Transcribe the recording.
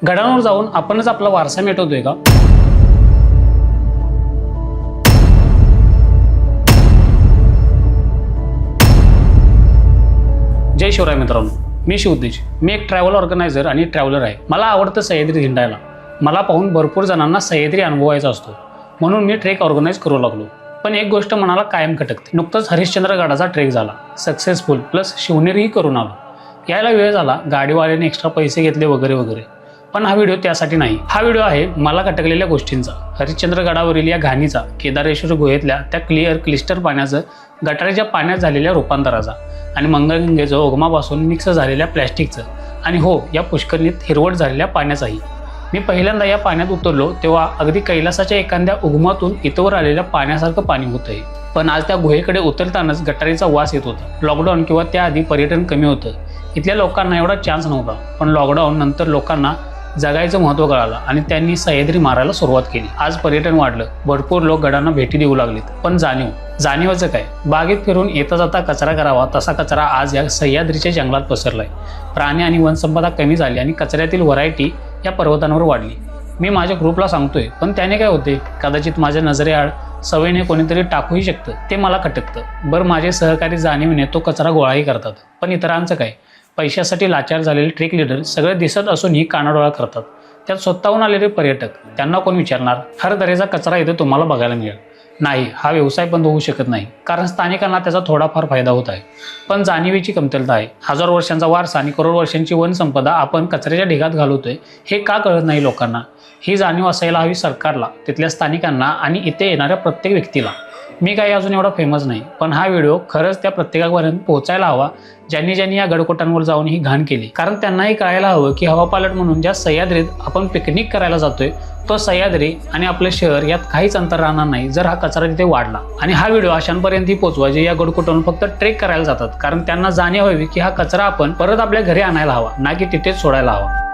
गडावर जाऊन आपणच आपला वारसा मिटवतोय का? जय शिवराय मित्रांनो, मी शिवतेज. मी एक ट्रॅव्हल ऑर्गनायझर आणि ट्रॅव्हलर आहे. मला आवडतं सह्याद्री हिंडायला. मला पाहून भरपूर जणांना सह्याद्री अनुभवायचा असतो, म्हणून मी ट्रेक ऑर्गनाईज करू लागलो. पण एक गोष्ट मनाला कायम खटकते. नुकतंच हरिश्चंद्रगडाचा ट्रेक झाला, सक्सेसफुल, प्लस शिवनेरीही करून आलो. यायला वेळ झाला, गाडीवाल्याने एक्स्ट्रा पैसे घेतले वगैरे वगैरे. पण हा व्हिडिओ त्यासाठी नाही. हा व्हिडिओ आहे मला खटकलेल्या गोष्टींचा, हरिश्चंद्रगडावरील या घाणीचा, केदारेश्वर गुहेतल्या त्या क्लिस्टर पाण्याचं गटारीच्या पाण्यात झालेल्या रूपांतराचा, आणि मंगळगंगेचं उगमापासून मिक्स झालेल्या प्लॅस्टिकचं, आणि हो, या पुष्करणीत हिरवट झालेल्या पाण्याचाही. मी पहिल्यांदा या पाण्यात उतरलो तेव्हा अगदी कैलासाच्या एखाद्या उगमातून इथवर आलेल्या पाण्यासारखं पाणी होतं हे. पण आज त्या गुहेकडे उतरतानाच गटारीचा वास येत होता. लॉकडाऊन किंवा त्याआधी पर्यटन कमी होतं. इथल्या लोकांना एवढा चान्स नव्हता. पण लॉकडाऊन नंतर लोकांना जगायचं महत्त्व कळालं आणि त्यांनी सह्याद्री मारायला सुरुवात केली. आज पर्यटन वाढलं, भरपूर लोक गडांना भेटी देऊ लागलेत. पण जाणीवाचं काय? बागेत फिरून येता जाता कचरा करावा तसा कचरा आज या सह्याद्रीच्या जंगलात पसरलाय. प्राणी आणि वनसंपदा कमी झाली आणि कचऱ्यातील व्हरायटी या पर्वतांवर वाढली. मी माझ्या ग्रुपला सांगतोय, पण त्याने काय होते? कदाचित माझ्या नजरेआड सवयीने कोणीतरी टाकूही शकतं. ते मला खटकतं. बरं, माझे सहकारी जाणीवीने तो कचरा गोळाही करतात. पण इतरांचं काय? पैशासाठी लाचार झालेले ट्रेक लीडर सगळं दिसत असूनही कानाडोळा करतात. त्यात स्वतःहून आलेले पर्यटक, त्यांना कोण विचारणार? हर दरेचा कचरा इथे तुम्हाला बघायला मिळेल. नाही, हा व्यवसाय बंद होऊ शकत नाही, कारण स्थानिकांना त्याचा थोडाफार फायदा होत आहे. पण जाणीवेची कमतरता आहे. हजारो वर्षांचा वारसा आणि करोड वर्षांची वनसंपदा आपण कचऱ्याच्या ढिगात घालवतोय, हे का कळत नाही लोकांना? ही जाणीव असायला हवी सरकारला, तिथल्या स्थानिकांना आणि इथे येणाऱ्या प्रत्येक व्यक्तीला. मी काही अजून एवढा फेमस नाही, पण हा व्हिडिओ खरंच त्या प्रत्येकापर्यंत पोहोचायला हवा ज्यांनी या गडकोटांवर जाऊन ही घाण केली. कारण त्यांनाही कळायला हवं की हवापालट म्हणून ज्या सह्याद्रीत आपण पिकनिक करायला जातोय, तो सह्याद्री आणि आपलं शहर यात काहीच अंतर राहणार नाही जर हा कचरा तिथे वाढला. आणि हा व्हिडिओ अशांपर्यंतही पोहोचवा जे या गडकोटांवर फक्त ट्रेक करायला जातात, कारण त्यांना जाणीव हवी की हा कचरा आपण परत आपल्या घरी आणायला हवा, ना की तिथेच सोडायला हवा.